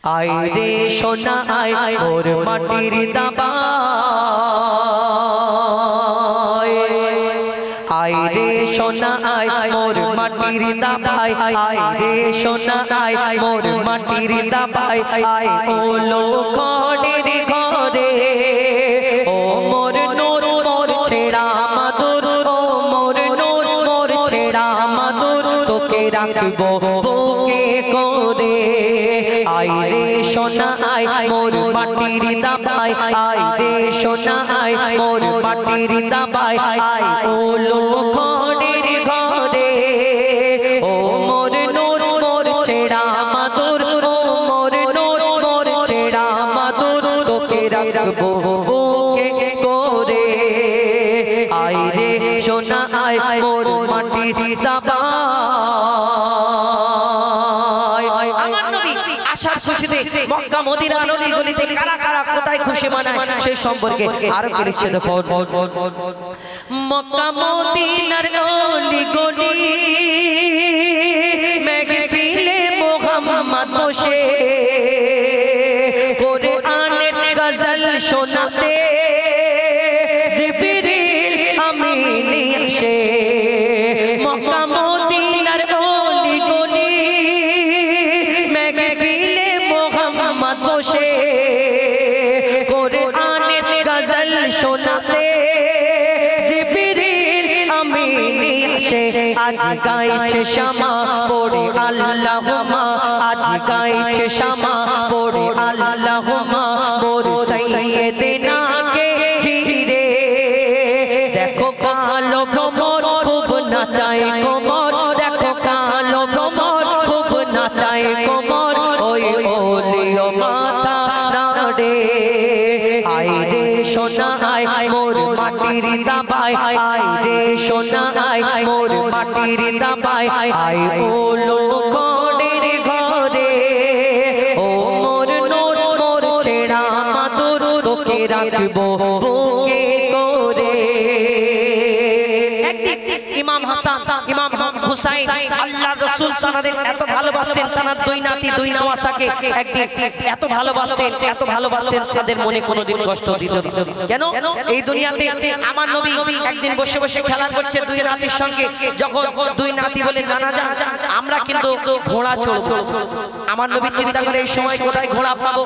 আয় রে সোনা আয় মোর মাটির দাবায়, আয় রে সোনা আয় মোর মাটির দাবায়, আয় রে সোনা আয় মোর মাটির দাবায়, আয় ওলো ঘরের ঘরে ও মোর নূর মোর ছেড়া মাদুর, ও মোর নূর মোর ছেড়া মাদুর, তোকে রাখবো বুকে করে। আয় রে সোনা আয় মোর মাটির দাবায়, আয় রে সোনা আয় মোর মাটির দাবায়, আয় ওলো ঘরের ঘরে ও মোর নূর মোর ছেড়া মাদুর, ও মোর নূর মোর ছেড়া মাদুর, তোকে রাখবো বুকে করে। আয় রে সোনা আয় মোর মাটির দাবায়। আমার নবী আশার খুশিতে মক্কা মদিনার অলি গলিতে কারা কারা কোথায় খুশি মানায় সেই সম্পর্কে আরো কি লিখছে দেখো। মক্কা মদিনার অলি গলি মেহফিলে মুহাম্মদ বসে কোরআনের গজল শোনাতে জিবরিল আমিন এসে। মক্কা মদিনার অলি গলি মেহফিলে মুহাম্মদ বসে কোরআনের গজল শোনাতে জিবরিল আমিন এসে। আজ গাইছে শামা পড়ে আল্লাহুম্মা, আজ গাইছে শামা পড়ে আল্লাহুম্মা মোর সাইয়্যিদিনা কে ঘিরে। দেখো কালো ভ্রমর খুব নাচায় কোমর, দেখো কালো ভ্রমর খুব নাচায় কোমর, ওই ওলিও মাথা নাড়ে। আয় রে সোনা আয় মোর মাটির দাবায়, আয় রে সোনা আয় মোর মাটির দাবায়, আয় ওলো ঘরের ঘরে ও মোর নূর মোর ছেড়া মাদুর, তোকে রাখবো বুকে করে। ইমাম হাসান ইমাম হুসাইন আল্লাহর রাসূল তাদের এত ভালোবাসতেন, তার দুই নাতি দুই নওয়াসাকে একদিন এত ভালোবাসতেন, এত ভালোবাসতেন তাদের মনে কোনোদিন কষ্ট দিত কেন? এই দুনিয়াতে আমার নবী একদিন বসে বসে খেলা করছে দুই নাতির সঙ্গে, যখন দুই নাতি বলে নানা যান আমরা কিন্তু ঘোড়া চড়বো। আমার নবী চিন্তা করে এই সময় কোথায় ঘোড়া পাবো,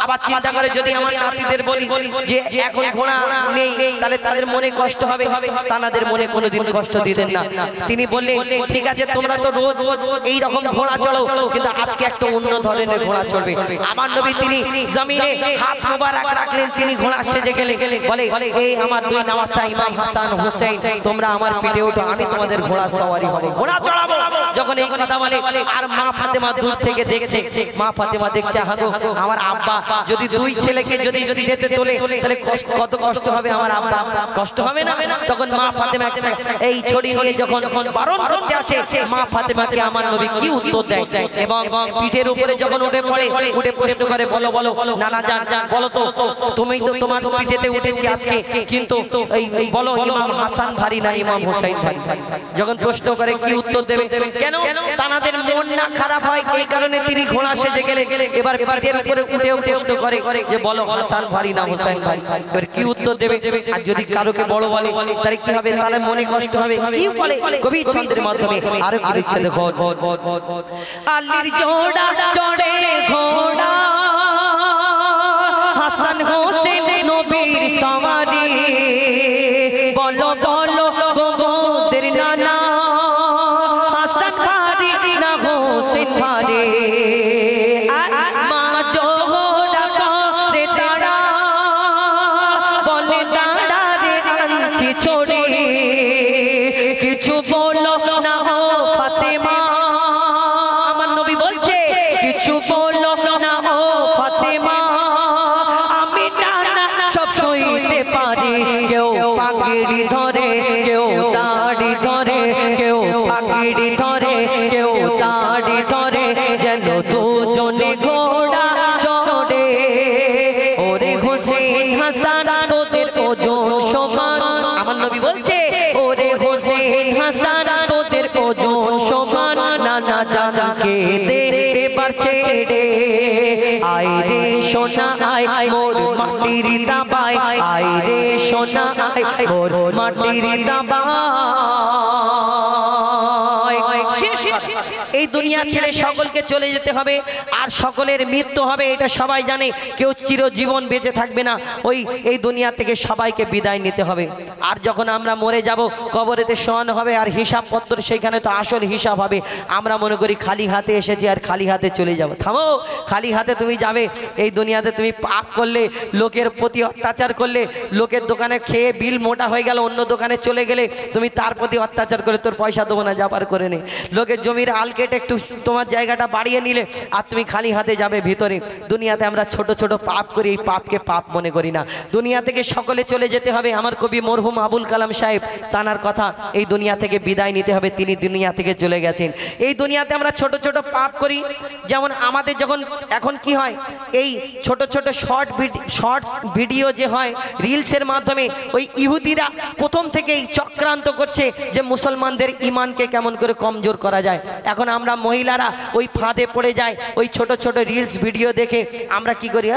আবার চিন্তা করে যদি আমার নাতিদের বলি যে এখন ঘোড়া নেই তাহলে তাদের মনে কষ্ট হবে, তাদের মনে কোনোদিন কষ্ট দিতেন না। তিনি বললেন ঠিক আছে তোমরা তো রোজ এই রকম ঘোড়া চড়ো, কিন্তু আজকে একটা অন্য ধরনের ঘোড়া চলবে। আমার নবী তিনি জমিনে হাত মোবারক রাখলেন, তিনি ঘোড়া সেজে গেলেন, বলে এই আমার দুই নওয়াসা ইমাম হাসান হুসাইন তোমরা আমার পিঠে ওঠো, আমি তোমাদের ঘোড়া সওয়ারি হব, ঘোড়া চড়াবো। যখন এই কথা বলে আর মা ফাতেমা দূর থেকে দেখছে, মা ফাতেমা দেখছে হাগো আমার আব্বা যদি দুই ছেলেকে যদি যদি যেতে তোলে তাহলে কত কষ্ট হবে, আমার আব্বা কষ্ট হবে না? তখন মা ফাতেমা এই ছড়ি নিয়ে যখন বারণ করতে আসে, মা ফাতেমাকে আমার নবী কি উত্তর দেয় এবং পিঠের উপরে যখন উঠে পড়ে উঠে প্রশ্ন করে বলো বলো নানা জান বলো তো তুমি তো তোমার পিঠেতে উঠেছি আজকে, কিন্তু এই বলো ইমাম হাসান ভারী না ইমাম হুসাইন ভারী? যখন প্রশ্ন করে কি উত্তর দেবে? কেন তানাদের মন না খারাপ হয় এই কারণে তিনি ঘোড়া সেজে গেলে এবার পিঠের উপরে উঠেও প্রশ্ন করে যে বলো হাসান ভারী না হুসাইন ভারী? এবার কি উত্তর দেবে? আর যদি কারোকে বড় বলে তাহলে কি হবে, তাহলে মনে কষ্ট হবে। কি বলে কবি ছন্দের মাধ্যমে আরো কি লিখছে দেখো। আলীর জোড়া চড়ে ঘোড়া হাসান হোসেন নবীর সওয়ারি, বলো বলো গোদের নানা হাসান ভারী না হোসেন ভারী? মা জোড়া করে দাঁড়া বলে দাঁড়া রে আনছি ছড়ে, কিছু বলো না ও ফাতেমা। আমার নবী বলছে কিছু বলো না ও ফাতেমা, আমি নানা আয় রে সোনা আয় মোর মাটির দাবায় আয় রে সোনা আয় মোর মাটির দাবায় এই দুনিয়া ছেড়ে সকলকে চলে যেতে হবে আর সকলের মৃত্যু হবে এটা সবাই জানে কেউ চিরজীবন বেঁচে থাকবে না ওই এই দুনিয়া থেকে সবাইকে বিদায় নিতে হবে আর যখন আমরা মরে যাব কবরেতে শোয়ানো হবে আর হিসাব পত্র সেখানে তো আসল হিসাব হবে আমরা মনে করি খালি হাতে এসেছি আর খালি হাতে চলে যাব থামো খালি হাতে তুমি যাবে এই দুনিয়াতে তুমি পাপ করলে লোকের প্রতি অত্যাচার করলে লোকের দোকানে খেয়ে বিল মোটা হয়ে গেল অন্য দোকানে চলে গেলে তুমি তার প্রতি অত্যাচার করে তোর পয়সা দেবো না যাবার করে নে লোকের জমির আল কেটে একটু তোমার জায়গাটা বাড়িয়ে নিলে আর তুমি খালি হাতে যাবে ভিতরে দুনিয়াতে আমরা ছোট ছোট পাপ করি এই পাপকে পাপ মনে করি না দুনিয়া থেকে সকলে চলে যেতে হবে আমার কবি মরহুম আবুল কালাম সাহেব তানার কথা এই দুনিয়া থেকে বিদায় নিতে হবে তিনি দুনিয়া থেকে চলে গেছেন এই দুনিয়াতে আমরা ছোট ছোট পাপ করি যেমন আমাদের যখন এখন কি হয় এই ছোট ছোট শর্ট ভিডিও যে হয় রিলসের মাধ্যমে ওই ইহুদিরা প্রথম থেকেই চক্রান্ত করছে যে মুসলমানদের ইমানকে কেমন করে কমজোর করা যায় এখন আমরা মহিলারা ওই ফাঁদে পড়ে যায় ওই ছোট ছোট রিলস ভিডিও দেখে আমরা কি করি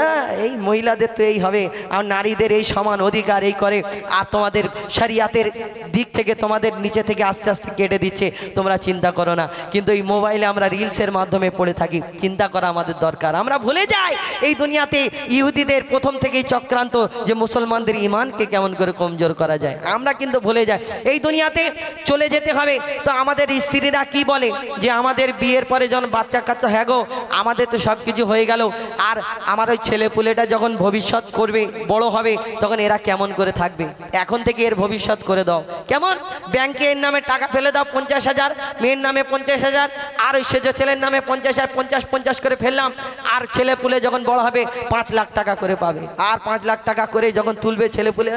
এই মহিলাদের তো এই হবে আর নারীদের এই সমান অধিকার এই করে আর তোমাদের শরিয়াতের দিক থেকে তোমাদের নিচে থেকে আস্তে আস্তে কেটে দিচ্ছে তোমরা চিন্তা করো না কিন্তু এই মোবাইলে আমরা রিলসের মাধ্যমে পড়ে থাকি চিন্তা করা আমাদের দরকার আমরা ভুলে যাই এই দুনিয়াতে ইহুদিদের প্রথম থেকেই চক্রান্ত যে মুসলমানদের ইমানকে কেমন করে কমজোর করা যায় আমরা কিন্তু ভুলে যাই এই দুনিয়াতে চলে যেতে হবে তো আমাদের স্ত্রীরা কি বলে যে আমাদের বিয়ের পরে যখন বাচ্চা কাচ্চা হ্যাঁ গো আমাদের তো সব কিছু হয়ে গেল আর আমার ওই ছেলে পুলেটা যখন ভবিষ্যৎ করবে বড় হবে তখন এরা কেমন করে থাকবে এখন থেকে এর ভবিষ্যৎ করে দাও কেমন ব্যাংকে এর নামে টাকা ফেলে দাও 50,000 মেয়ের নামে 50,000 আর ওই সেজ ছেলের নামে 50,000 করে ফেললাম আর ছেলে পুলে যখন বড় হবে 5 লাখ টাকা করে পাবে আর 5 লাখ টাকা করে যখন তুলবে ছেলে পুলে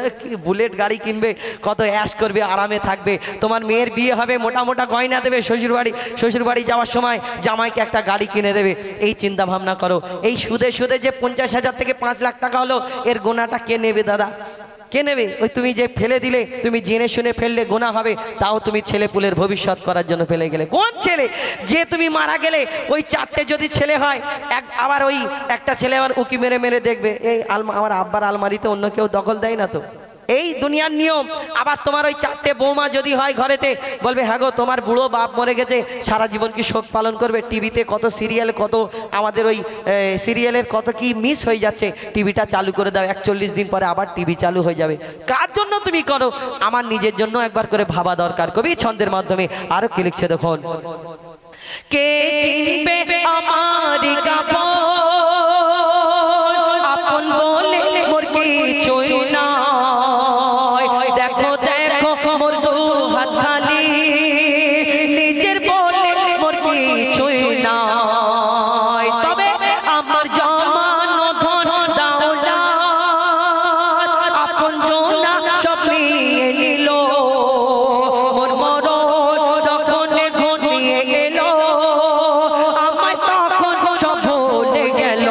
বুলেট গাড়ি কিনবে কত অ্যাশ করবে আরামে থাকবে তোমার মেয়ের বিয়ে হবে মোটা মোটা গয়না দেবে শ্বশুরবাড়ি যাওয়ার সময় জামাইকে একটা গাড়ি কিনে দেবে এই চিন্তা ভাবনা করো এই সুদে সুদে যে 50,000 থেকে 5 লাখ টাকা হলো এর গোনাটা কে নেবে দাদা কে নেবে ওই তুমি যে ফেলে দিলে তুমি জেনে শুনে ফেললে গোনা হবে তাও তুমি ছেলে পুলের ভবিষ্যৎ করার জন্য ফেলে গেলে কোন ছেলে যে তুমি মারা গেলে ওই 4টে যদি ছেলে হয় আবার ওই একটা ছেলে আবার উকি মেরে মেরে দেখবে এই আমার আব্বার আলমারিতে অন্য কেউ দখল দেয় না তো এই দুনিয়ার নিয়ম আবার তোমার ওই 4টে বৌমা যদি হয় ঘরেতে বলবে হ্যাঁ গো তোমার বুড়ো বাপ মরে গেছে সারা জীবন কি শোক পালন করবে টিভিতে কত সিরিয়াল কত আমাদের ওই সিরিয়ালের কত কি মিস হয়ে যাচ্ছে টিভিটা চালু করে দাও 41 দিন পরে আবার টিভি চালু হয়ে যাবে কার জন্য তুমি করো আমার নিজের জন্য একবার করে ভাবা দরকার কবি ছন্দের মাধ্যমে আরো কি লিখছে দেখুন কে কিনবে আমার কাপড় আপন বলে মোর কিছুই না দেখো দেখো মোর দু হাত খালি নিজের বলে মোর কিছুই না তবে আমার জমানো ধন দাওলাত আপন জনা সব নিয়ে নিল মোর মরণ যখন ঘনিয়ে এলো আমায় তখন সব ভুলে গেল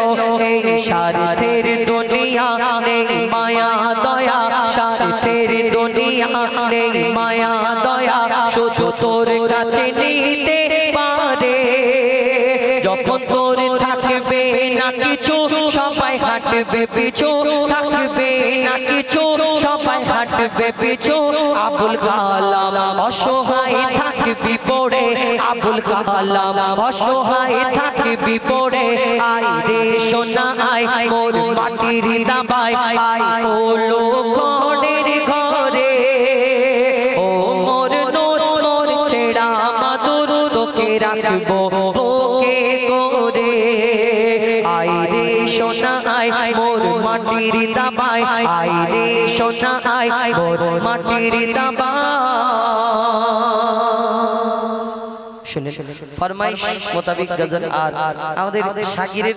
এই স্বার্থের দুনিয়া নেই মায়া দয়া স্বার্থের দুনিয়া নেই মায়া দয়া শুধু তোর কাছে নিতে পারে যখন তোর থাকবে না কিছু সবাই হাঁটবে পিছু থাকবে না কিছু সবাই হাঁটবে পিছু আবুল কালাম অসহায় থাকবি পড়ে আবুল কালাম অসহায় থাকবি পড়ে আয় রে সোনা আয় মোর মাটির দাবায় আয় ও লোকের ঘরে ও মোর নূর মোর ছেড়া মাদুর তোকে রাখবো বুকে করে আয় রে সোনা আয় মোর মাটির দাবায় আয় রে সোনা আয় মোর মাটির দাবায় শুনে ফরমাইশ মোতাবিক গজল আর আমাদের শাকিরের